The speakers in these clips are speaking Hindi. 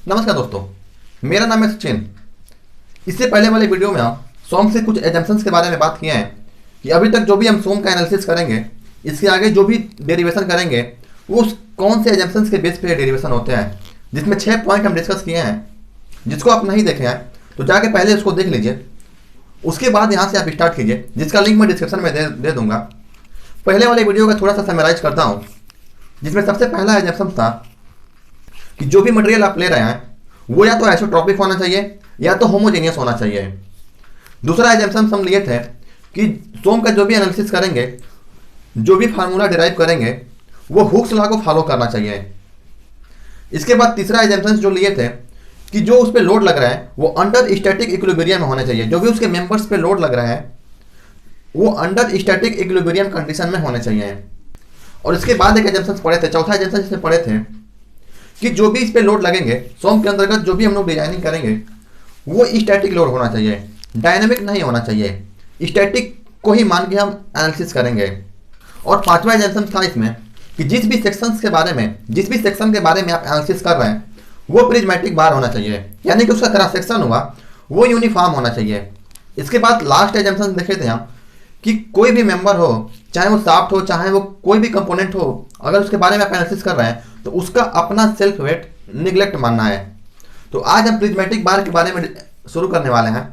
नमस्कार दोस्तों, मेरा नाम है सचिन। इससे पहले वाले वीडियो में हम सोम से कुछ एजम्पशंस के बारे में बात किए हैं कि अभी तक जो भी हम सोम का एनालिसिस करेंगे, इसके आगे जो भी डेरिवेशन करेंगे वो कौन से एजम्पशंस के बेस पे डेरिवेशन होते हैं, जिसमें 6 पॉइंट हम डिस्कस किए हैं। जिसको आप नहीं देखे हैं तो जाके पहले उसको देख लीजिए, उसके बाद यहाँ से आप स्टार्ट कीजिए, जिसका लिंक मैं डिस्क्रिप्शन में दे दूंगा। पहले वाले वीडियो का थोड़ा सा समराइज करता हूँ, जिसमें सबसे पहला एजम्पशन था कि जो भी मटेरियल आप ले रहे हैं वो या तो आइसोट्रॉपिक होना चाहिए या तो होमोजेनियस होना चाहिए। दूसरा एजम्पशन हम लिए थे कि सोम का जो भी एनालिसिस करेंगे, जो भी फार्मूला डिराइव करेंगे वो हुक्स लॉ को फॉलो करना चाहिए। इसके बाद तीसरा एजम्पशन जो लिए थे कि जो उस पर लोड लग रहा है वो अंडर स्टैटिक इक्विलिब्रियम में होना चाहिए। जो भी उसके मेंबर्स पे लोड लग रहा है वो अंडर स्टैटिक इक्विलिब्रियम कंडीशन में होने चाहिए। और इसके बाद एक एजम्पशन पढ़े थे, चौथा एजम्पशन इसमें पढ़े थे कि जो भी इस पे लोड लगेंगे सोम के अंतर्गत, जो भी हम लोग डिजाइनिंग करेंगे वो स्टैटिक लोड होना चाहिए, डायनामिक नहीं होना चाहिए। स्टैटिक को ही मान के हम एनालिसिस करेंगे। और पांचवा एजम्पशन था इसमें कि जिस भी सेक्शन के बारे में आप एनालिसिस कर रहे हैं वो प्रिज्मेटिक बार होना चाहिए, यानी कि उसका क्रॉस सेक्शन हुआ वो यूनिफॉर्म होना चाहिए। इसके बाद लास्ट एजम्पशन देखे थे हम कि कोई भी मेंबर हो, चाहे वो शाफ्ट हो चाहे वो कोई भी कंपोनेंट हो, अगर उसके बारे में आप एनालिसिस कर रहे हैं तो उसका अपना सेल्फ वेट निगलेक्ट मानना है। तो आज हम प्रिज्मेटिक बार के बारे में शुरू करने वाले हैं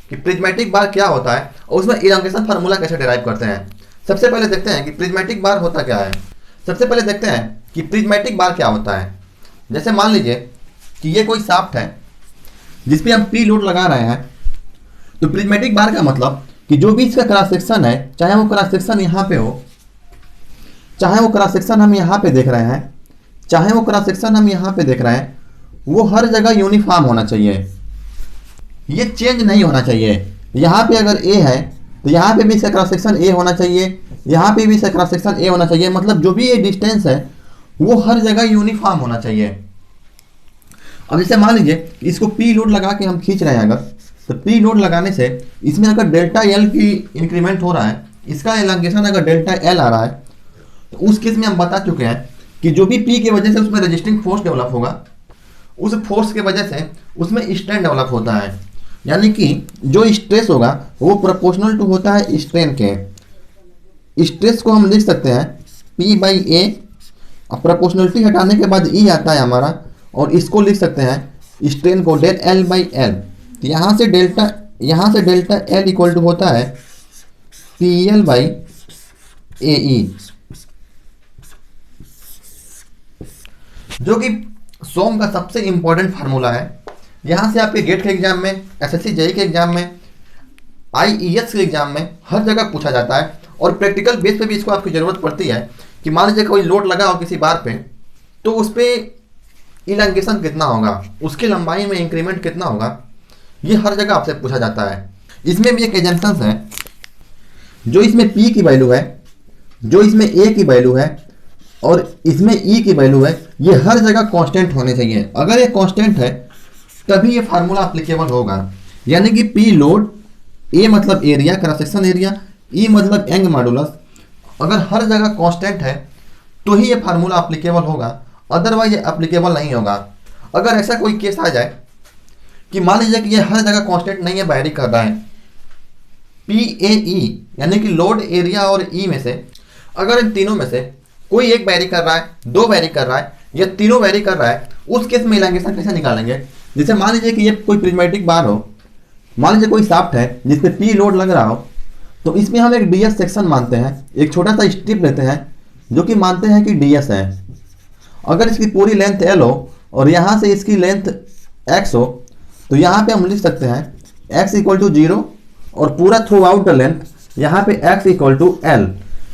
कि प्रिज्मेटिक बार क्या होता है और उसमें इलांगेशन फार्मूला कैसे डिराइव करते हैं। सबसे पहले देखते हैं कि प्रिज्मेटिक बार होता क्या है। सबसे पहले देखते हैं कि प्रिज्मेटिक बार क्या होता है। जैसे मान लीजिए कि ये कोई शाफ्ट है जिसपे हम पी लोड लगा रहे हैं, तो प्रिज्मेटिक बार का मतलब कि जो भी इसका क्रॉस सेक्शन है, चाहे वो क्रॉस सेक्शन यहाँ पे हो, चाहे वो क्रॉस सेक्शन हम यहाँ पे देख रहे हैं, चाहे वो क्रॉस सेक्शन हम यहाँ पे देख रहे हैं, वो हर जगह यूनिफॉर्म होना चाहिए। ये चेंज नहीं होना चाहिए। यहाँ पे अगर ए है तो यहाँ पे भी इसका क्रॉस सेक्शन ए होना चाहिए, यहाँ पे भी इसका क्रॉस सेक्शन ए होना चाहिए। मतलब जो भी ये डिस्टेंस है वो हर जगह यूनिफॉर्म होना चाहिए। अब जैसे मान लीजिए इसको पी लोड लगा के हम खींच रहे हैं, अगर तो पी लोड लगाने से इसमें अगर डेल्टा एल की इंक्रीमेंट हो रहा है, इसका एलांगेशन अगर डेल्टा एल आ रहा है, तो उस केस में हम बता चुके हैं कि जो भी पी की वजह से उसमें रेजिस्टिंग फोर्स डेवलप होगा, उस फोर्स की वजह से उसमें स्ट्रेन डेवलप होता है। यानी कि जो स्ट्रेस होगा वो प्रोपोर्शनल टू होता है स्ट्रेन के। स्ट्रेस को हम लिख सकते हैं पी बाई ए, प्रोपोर्शनलिटी हटाने के बाद ई आता है हमारा, और इसको लिख सकते हैं स्ट्रेन को डेल एल बाई एल। तो यहाँ से डेल्टा एल इक्वल टू होता है पी एल बाई ए ई, जो कि सोम का सबसे इंपॉर्टेंट फार्मूला है। यहाँ से आपके गेट के एग्जाम में, एसएससी जेईई के एग्जाम में, आईईएस के एग्जाम में हर जगह पूछा जाता है। और प्रैक्टिकल बेस पे भी इसको आपकी ज़रूरत पड़ती है कि मान लीजिए कोई लोड लगा हो किसी बार पे, तो उस पर इलांगेशन कितना होगा, उसकी लंबाई में इंक्रीमेंट कितना होगा, ये हर जगह आपसे पूछा जाता है। इसमें भी एक एजम्पशन है, जो इसमें पी की वैल्यू है, जो इसमें ए की वैल्यू है और इसमें ई की वैल्यू है, ये हर जगह कांस्टेंट होने चाहिए। अगर ये कांस्टेंट है तभी ये फार्मूला एप्लीकेबल होगा। यानी कि पी लोड, ए मतलब एरिया, क्रॉस सेक्शन एरिया, ई मतलब एंग मॉडुलस, अगर हर जगह कांस्टेंट है तो ही ये फार्मूला एप्लीकेबल होगा, अदरवाइज ये एप्लीकेबल नहीं होगा। अगर ऐसा कोई केस आ जाए कि मान लीजिए कि ये हर जगह कांस्टेंट नहीं है, वैरी कर रहा है, पी ए ई यानी कि लोड, एरिया और ई में से अगर इन तीनों में से कोई एक वैरी कर रहा है, दो वैरी कर रहा है या तीनों वैरी कर रहा है, उस केस में इलांगेशन कैसे निकालेंगे। जैसे मान लीजिए कि ये कोई प्रिज्मेटिक बार हो, मान लीजिए कोई शाफ्ट है जिसपे पी लोड लग रहा हो, तो इसमें हम एक डीएस सेक्शन मानते हैं, एक छोटा सा स्ट्रिप लेते हैं जो कि मानते हैं कि डीएस है। अगर इसकी पूरी लेंथ एल हो और यहाँ से इसकी लेंथ एक्स हो, तो यहाँ पे हम लिख सकते हैं x इक्वल टू 0 और पूरा थ्रू आउट द लेंथ यहाँ पे x इक्वल टू एल।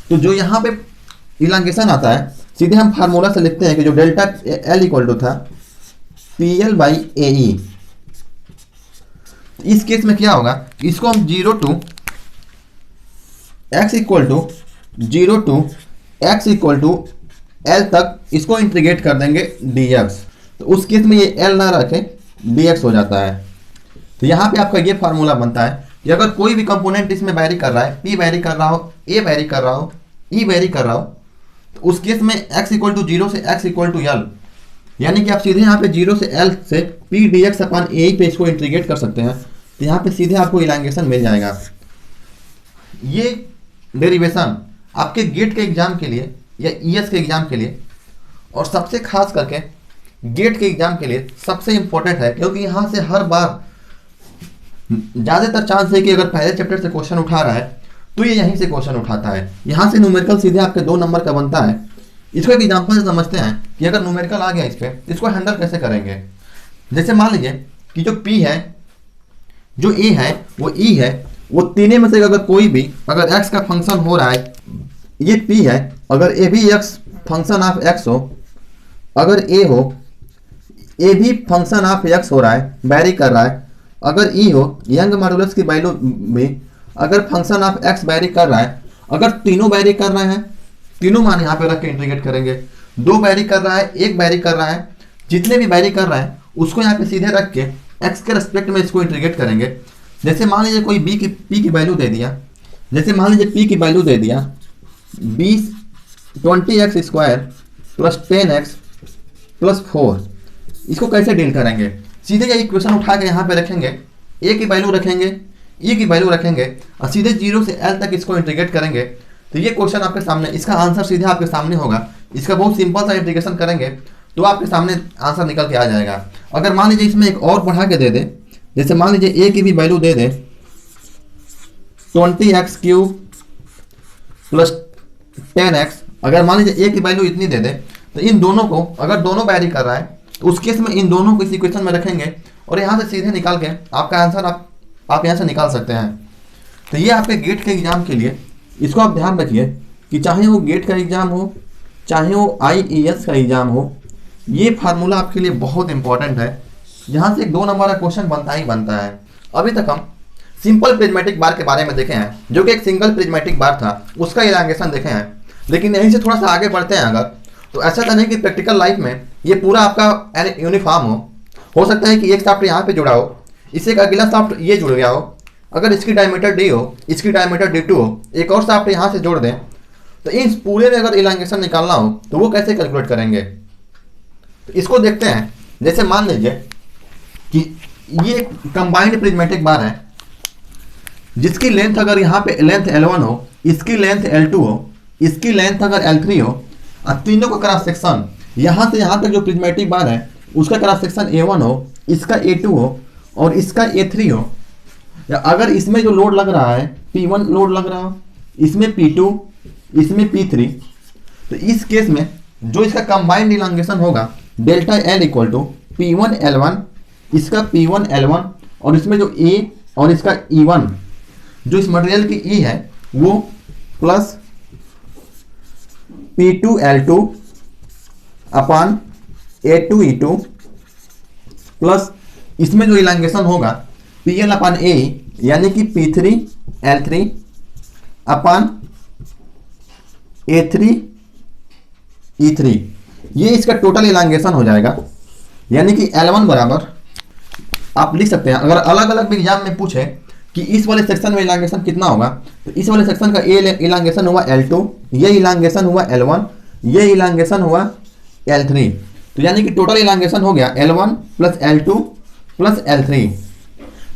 तो जो यहाँ पे इलांगेशन आता है सीधे हम फार्मूला से लिखते हैं कि जो डेल्टा एल इक्वल टू था P L by A E. इस केस में क्या होगा, इसको हम 0 to x equal to 0 to x equal to L तक इसको इंटीग्रेट कर देंगे dx। तो उस केस में ये l ना रखे dx हो जाता है। तो यहाँ पे आपका ये फार्मूला बनता है कि अगर कोई भी कंपोनेंट इसमें वैरी कर रहा है, p वैरी कर रहा हो, a वैरी कर रहा हो, e वैरी कर रहा हो, तो उस केस में x इक्वल टू 0 से x इक्वल टू एल यानी कि आप सीधे यहाँ पे 0 से L से पी डी एक्स अपन ए पे इसको इंटीग्रेट कर सकते हैं, तो यहाँ पे सीधे आपको इलांगेशन मिल जाएगा। ये डेरिवेशन आपके गेट के एग्जाम के लिए या ईएस के एग्जाम के लिए और सबसे खास करके गेट के एग्जाम के लिए सबसे इंपॉर्टेंट है, क्योंकि यहाँ से हर बार ज़्यादातर चांस है कि अगर पहले चैप्टर से क्वेश्चन उठा रहा है तो ये यहीं से क्वेश्चन उठाता है। यहाँ से न्यूमेरिकल सीधे आपके 2 नंबर का बनता है। इसको एक एग्जाम्पल से समझते हैं कि अगर न्यूमेरिकल आ गया इस पर, इसको हैंडल कैसे करेंगे। जैसे मान लीजिए कि जो P है, जो A है, वो E है, वो तीनों में से अगर कोई भी अगर x का फंक्शन हो रहा है, ये P है, अगर A भी x फंक्शन ऑफ x हो, अगर A हो, A भी फंक्शन ऑफ x हो रहा है, वैरी कर रहा है, अगर E हो, यंग मॉडुलस की वैल्यू भी अगर फंक्शन ऑफ x वैरी कर रहा है, अगर तीनों वैरी कर रहे हैं, तीनों मान यहाँ पे रख के इंटीग्रेट करेंगे। 2 वैरी कर रहा है, 1 वैरी कर रहा है, जितने भी वैरी कर रहा है उसको यहाँ पे सीधे रख के x के रेस्पेक्ट में इसको इंटीग्रेट करेंगे। जैसे मान लीजिए कोई p की वैल्यू दे दिया, जैसे मान लीजिए p की वैल्यू दे दिया 20x square plus 10x plus 4, इसको कैसे डील करेंगे। सीधे ये इक्वेशन उठा के यहाँ पे रखेंगे, a की वैल्यू रखेंगे, e की वैल्यू रखेंगे और सीधे 0 से l तक इसको इंटीग्रेट करेंगे। तो ये क्वेश्चन आपके सामने, इसका आंसर सीधे आपके सामने होगा। इसका बहुत सिंपल सा इंटीग्रेशन करेंगे तो आपके सामने आंसर निकल के आ जाएगा। अगर मान लीजिए इसमें एक और बढ़ा के दे दे, जैसे मान लीजिए a की भी वैल्यू दे दे 20x क्यूब प्लस 10x, अगर मान लीजिए a की वैल्यू इतनी दे दे, तो इन दोनों को अगर दोनों वैरी कर रहा है तो उस केस में इन दोनों को इस इक्वेशन में रखेंगे और यहाँ से सीधे निकाल के आपका आंसर आप यहाँ से निकाल सकते हैं। तो ये आपके गेट के एग्जाम के लिए, इसको आप ध्यान रखिए कि चाहे वो गेट का एग्जाम हो, चाहे वो IES का एग्जाम हो, ये फार्मूला आपके लिए बहुत इंपॉर्टेंट है। यहाँ से 2 नंबर का क्वेश्चन बनता ही बनता है। अभी तक हम सिंपल प्रिज्मेटिक बार के बारे में देखे हैं, जो कि एक सिंगल प्रिज्मेटिक बार था, उसका इलांगेशन देखे हैं। लेकिन यहीं से थोड़ा सा आगे बढ़ते हैं अगर, तो ऐसा तो नहीं कि प्रैक्टिकल लाइफ में ये पूरा आपका यूनिफॉर्म हो सकता है कि एक शाफ्ट यहाँ पे जुड़ा हो, इससे एक अगला शाफ्ट ये जुड़ गया हो, अगर इसकी डायमीटर D हो, इसकी डायमीटर D2 हो, एक और शाफ्ट यहाँ से जोड़ दें, तो इस पूरे में अगर इलांगेशन निकालना हो तो वो कैसे कैलकुलेट करेंगे। तो इसको देखते हैं। जैसे मान लीजिए कि ये कंबाइंड प्रिज्मेटिक बार है, जिसकी लेंथ अगर यहाँ पे लेंथ L1 हो, इसकी लेंथ L2 हो, इसकी लेंथ अगर L3 हो, और तीनों का क्रॉस सेक्शन यहाँ से यहाँ तक जो प्रिज्मेटिक बार है उसका क्रॉस सेक्शन A1 हो, इसका A2 हो और इसका A3 हो, या अगर इसमें जो लोड लग रहा है P1 लोड लग रहा हो, इसमें P2, इसमें P3, तो इस केस में जो इसका कंबाइंड इलांगेशन होगा डेल्टा L इक्वल टू P1L1, इसका P1L1 और इसमें जो A और इसका E1 जो इस मटेरियल की E है वो प्लस P2L2 अपान A2E2 प्लस इसमें जो इलांगेशन होगा PL अपान A यानी कि P3L3 अपान A3E3, ये इसका टोटल इलांगेशन हो जाएगा। यानी कि L1 बराबर आप लिख सकते हैं, अगर अलग अलग एग्जाम में पूछे कि इस वाले सेक्शन में इलांगेशन कितना होगा, तो इस वाले सेक्शन का इलांगेशन हुआ L2, ये इलांगेशन हुआ L1, ये इलांगेशन हुआ L3, तो यानी कि टोटल इलांगेशन हो गया L1 plus L2 plus L3।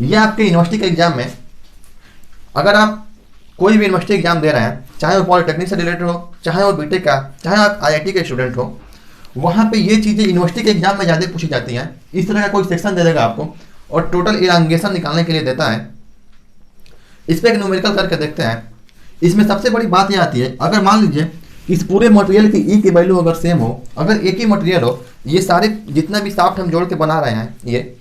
ये आपके यूनिवर्सिटी के एग्जाम में, अगर आप कोई भी यूनिवर्सिटी एग्जाम दे रहे हैं, चाहे वो पॉलिटेक्निक से रिलेटेड हो, चाहे वो बीटेक का, चाहे आप IIT के स्टूडेंट हो, वहाँ पे ये चीज़ें यूनिवर्सिटी के एग्जाम में ज़्यादा पूछी जाती हैं। इस तरह का कोई सेक्शन दे देगा आपको और टोटल इलांगेशन निकालने के लिए देता है। इस पर एक न्यूमेरिकल करके देखते हैं। इसमें सबसे बड़ी बात ये आती है, अगर मान लीजिए कि इस पूरे मटेरियल की E की वैल्यू अगर सेम हो, अगर एक ही मटेरियल हो, ये सारे जितना भी शाफ्ट हम जोड़ के बना रहे हैं, ये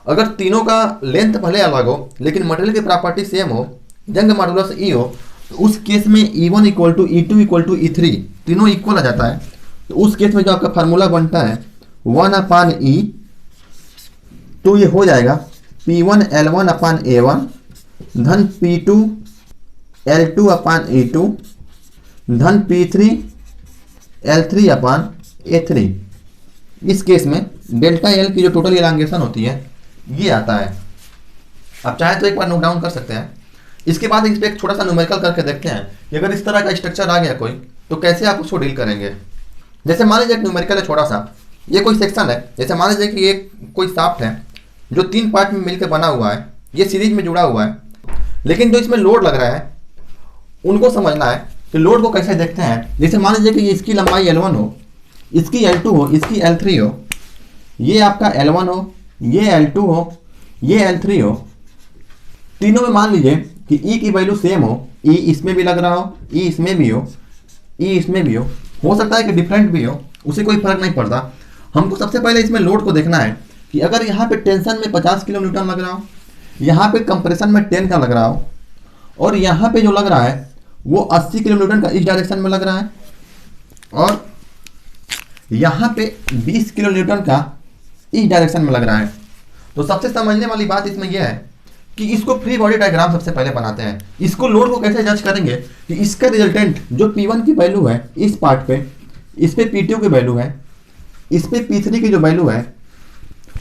अगर तीनों का लेंथ भले अलग हो लेकिन मटेरियल की प्रॉपर्टी सेम हो, यंग मॉडुलस E हो, तो उस केस में E1 equal to E2 equal to E3 तीनों इक्वल आ जाता है। तो उस केस में जो आपका फार्मूला बनता है 1 अपान E, तो ये हो जाएगा P1L1 अपान A1 धन P2L2 अपान E2 धन P3L3 अपान A3। इस केस में डेल्टा L की जो टोटल इलांगेशन होती है ये आता है। आप चाहे तो एक बार नोट डाउन कर सकते हैं। इसके बाद इस पर एक छोटा सा न्यूमेरिकल करके देखते हैं कि अगर इस तरह का स्ट्रक्चर आ गया कोई, तो कैसे आप उसको डील करेंगे। जैसे मान लीजिए एक न्यूमेरिकल है छोटा सा, ये कोई सेक्शन है, जैसे मान लीजिए कि ये कोई शाफ्ट है जो 3 पार्ट में मिलकर बना हुआ है, ये सीरीज में जुड़ा हुआ है, लेकिन जो इसमें लोड लग रहा है उनको समझना है कि लोड को कैसे देखते हैं। जैसे मान लीजिए कि इसकी लंबाई L1 हो, इसकी L2 हो, इसकी L3 हो, ये आपका L1 हो, ये L2 हो, ये L3 हो, तीनों में मान लीजिए कि E की वैल्यू सेम हो, E इसमें भी लग रहा हो, E इसमें भी हो, E इसमें भी हो सकता है कि डिफरेंट भी हो, उसे कोई फर्क नहीं पड़ता। हमको सबसे पहले इसमें लोड को देखना है कि अगर यहाँ पे टेंशन में 50 किलो न्यूटन लग रहा हो, यहाँ पे कंप्रेशन में 10 का लग रहा हो, और यहाँ पे जो लग रहा है वो 80 किलो न्यूटन का इस डायरेक्शन में लग रहा है, और यहाँ पे 20 किलो न्यूटन का इस डायरेक्शन में लग रहा है, तो सबसे समझने वाली बात इसमें यह है कि इसको फ्री बॉडी डायग्राम सबसे पहले बनाते हैं। इसको लोड को कैसे जज करेंगे कि इसका रिजल्टेंट जो P1 की वैल्यू है इस पार्ट पे, इस पे P2 की वैल्यू है, इस पे P3 की जो वैल्यू है,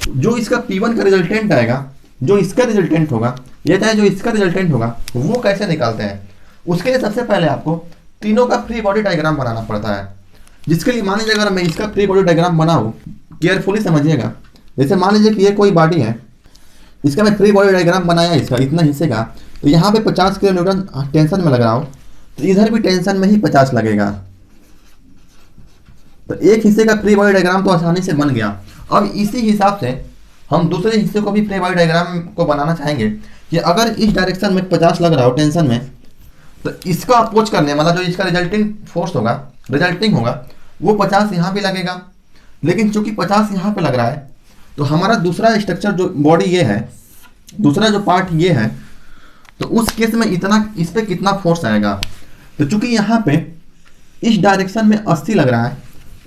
जो इसका P1 का रिजल्टेंट आएगा, जो इसका रिजल्टेंट होगा, या चाहे जो इसका रिजल्टेंट होगा, वो कैसे निकालते हैं। उसके लिए सबसे पहले आपको तीनों का फ्री बॉडी डायग्राम बनाना पड़ता है, जिसके लिए मान लीजिए अगर मैं इसका फ्री बॉडी डायग्राम बनाऊँ, केयरफुली समझिएगा। जैसे मान लीजिए कि ये कोई बॉडी है, इसका मैं फ्री बॉडी डायग्राम बनाया इसका इतना हिस्से का, तो यहाँ पे 50 किलो न्यूटन टेंशन में लग रहा हो, तो इधर भी टेंशन में ही 50 लगेगा, तो एक हिस्से का फ्री बॉडी डायग्राम तो आसानी से बन गया। अब इसी हिसाब से हम दूसरे हिस्से को भी फ्री बॉडी डायग्राम को बनाना चाहेंगे कि अगर इस डायरेक्शन में 50 लग रहा हो टेंशन में, तो इसका अप्रोच करने वाला जो इसका रिजल्टिंग फोर्स होगा, रिजल्टिंग होगा, वो 50 यहाँ पे लगेगा। लेकिन चूंकि 50 यहाँ पे लग रहा है, तो हमारा दूसरा स्ट्रक्चर जो बॉडी ये है, दूसरा जो पार्ट ये है, तो उस केस में इतना इस पे कितना फोर्स आएगा। तो चूंकि यहाँ पे इस डायरेक्शन में 80 लग रहा है,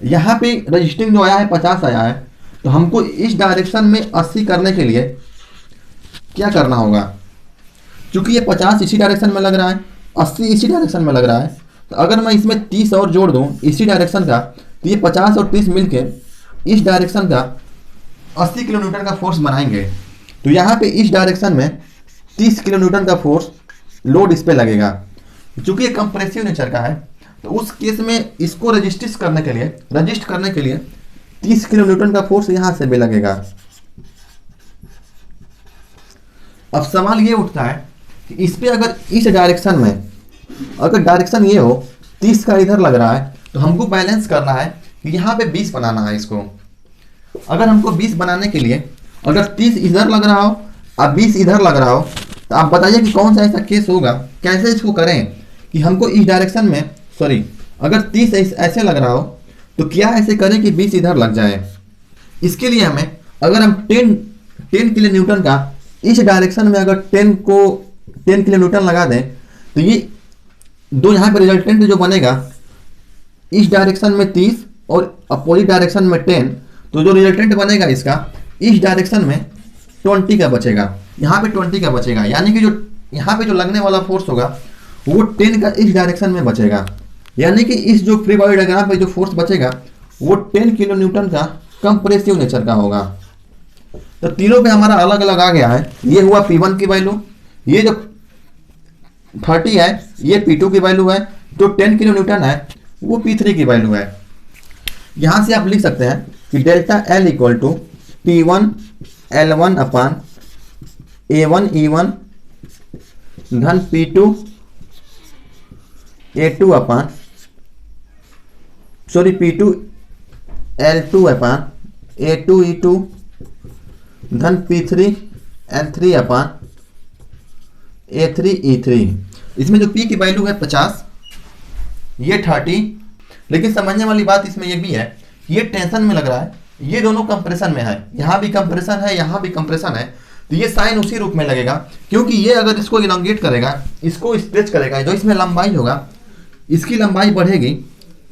यहाँ पे रजिस्टिंग जो आया है 50 आया है, तो हमको इस डायरेक्शन में 80 करने के लिए क्या करना होगा। चूंकि ये 50 इसी डायरेक्शन में लग रहा है, 80 इसी डायरेक्शन में लग रहा है, तो अगर मैं इसमें 30 और जोड़ दूँ इसी डायरेक्शन का, तो ये 50 और 30 मिलके इस डायरेक्शन का 80 किलो न्यूटन का फोर्स बनाएंगे। तो यहाँ पे इस डायरेक्शन में 30 किलो न्यूटन का फोर्स लोड इस पे लगेगा। चूंकि ये कंप्रेसिव नेचर का है, तो उस केस में इसको रजिस्ट करने के लिए 30 किलो न्यूटन का फोर्स यहाँ से भी लगेगा। अब सवाल ये उठता है कि इस पे अगर इस डायरेक्शन में अगर डायरेक्शन ये हो, 30 का इधर लग रहा है, तो हमको बैलेंस करना है कि यहाँ पे 20 बनाना है इसको। अगर हमको 20 बनाने के लिए अगर 30 इधर लग रहा हो और 20 इधर लग रहा हो, तो आप बताइए कि कौन सा ऐसा केस होगा, कैसे इसको करें कि हमको इस डायरेक्शन में अगर 30 ऐसे लग रहा हो, तो क्या ऐसे करें कि 20 इधर लग जाए। इसके लिए हमें अगर हम 10 किलो न्यूटन का इस डायरेक्शन में अगर 10 किलो न्यूटन लगा दें, तो ये दो यहाँ पर रिजल्टेंट जो बनेगा, इस डायरेक्शन में 30 और अपोजिट डायरेक्शन में 10, तो जो रिजल्टेंट बनेगा इसका इस डायरेक्शन में 20 का बचेगा, यहाँ पे 20 का बचेगा, यानी कि जो यहाँ पे जो लगने वाला फोर्स होगा वो 10 का इस डायरेक्शन में बचेगा, यानी कि इस जो फ्री बॉडी डायग्राम पे जो फोर्स बचेगा वो 10 किलो न्यूटन का कंप्रेसिव नेचर का होगा। तो तीनों पे हमारा अलग अलग आ गया है। ये हुआ P1 की वैल्यू, ये जो 30 है ये P2 की वैल्यू है, जो 10 किलो न्यूटन है वो P3 की वैल्यू है। यहाँ से आप लिख सकते हैं कि delta L equal to P1 L1 upon A1 E1 धन P2 A2 अपान P2 L2 अपान A2 E2 धन P3 L3 अपान A3 E3। इसमें जो P की वैल्यू है 50, ये 30, लेकिन समझने वाली बात इसमें ये भी है कि ये टेंशन में लग रहा है, ये दोनों कंप्रेशन में है, यहाँ भी कंप्रेशन है, यहाँ भी कंप्रेशन है, तो ये साइन उसी रूप में लगेगा, क्योंकि ये अगर इसको इलोंगेट करेगा, इसको स्ट्रेच करेगा, जो इसमें लंबाई होगा इसकी लंबाई बढ़ेगी,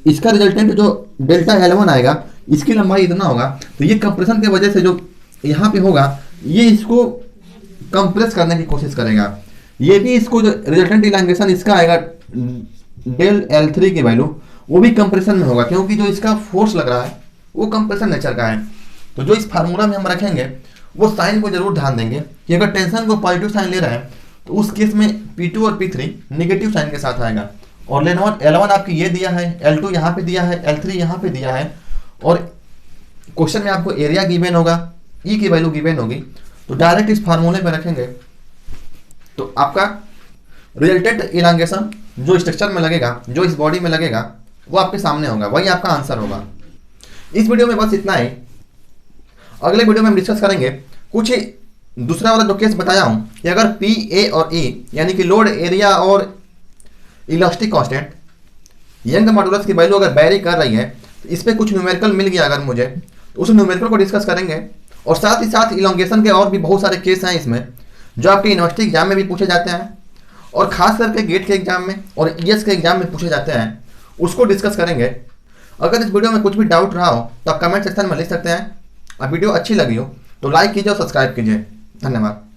इसका रिजल्टेंट जो डेल्टा L1 आएगा इसकी लंबाई इतना होगा, तो ये कंप्रेशन की वजह से जो यहाँ पे होगा ये इसको कंप्रेस करने की कोशिश करेगा। ये भी इसको जो रिजल्टेंट इलांगेशन इसका आएगा डेल L3 की वैल्यू, वो भी कंप्रेशन में होगा, क्योंकि जो इसका फोर्स लग रहा है वो कंप्रेशन नेचर का है। तो जो इस फार्मूला में हम रखेंगे वो साइन को जरूर ध्यान देंगे कि अगर टेंशन को पॉजिटिव साइन ले रहे हैं तो उस केस में P2 और P3 नेगेटिव साइन के साथ आएगा, और L1 आपकी ये दिया है, L2 यहाँ पे दिया है, L3 यहाँ पे दिया है, और क्वेश्चन में आपको एरिया गिवन होगा, ई की वैल्यू गिवन होगी, तो डायरेक्ट इस फार्मूले पे रखेंगे तो आपका रिलेटेड इलांगेशन जो स्ट्रक्चर में लगेगा, जो इस बॉडी में लगेगा, वो आपके सामने होगा, वही आपका आंसर होगा। इस वीडियो में बस इतना ही। अगले वीडियो में हम डिस्कस करेंगे कुछ दूसरा वाला जो केस बताया हूं कि अगर पी, ए और ई यानी कि लोड, एरिया और इलास्टिक कांस्टेंट, यंग मॉडुलस की वैल्यू अगर वेरी कर रही है, तो इस पर कुछ न्यूमेरिकल मिल गया अगर मुझे, तो उस न्यूमेरिकल को डिस्कस करेंगे। और साथ ही साथ इलोंगेशन के और भी बहुत सारे केस हैं इसमें जो आपके यूनिवर्सिटी एग्जाम में भी पूछे जाते हैं और खास करके गेट के एग्जाम में और ईएस के एग्जाम में पूछे जाते हैं, उसको डिस्कस करेंगे। अगर इस वीडियो में कुछ भी डाउट रहा हो तो आप कमेंट सेक्शन में लिख सकते हैं। और वीडियो अच्छी लगी हो तो लाइक कीजिए और सब्सक्राइब कीजिए। धन्यवाद।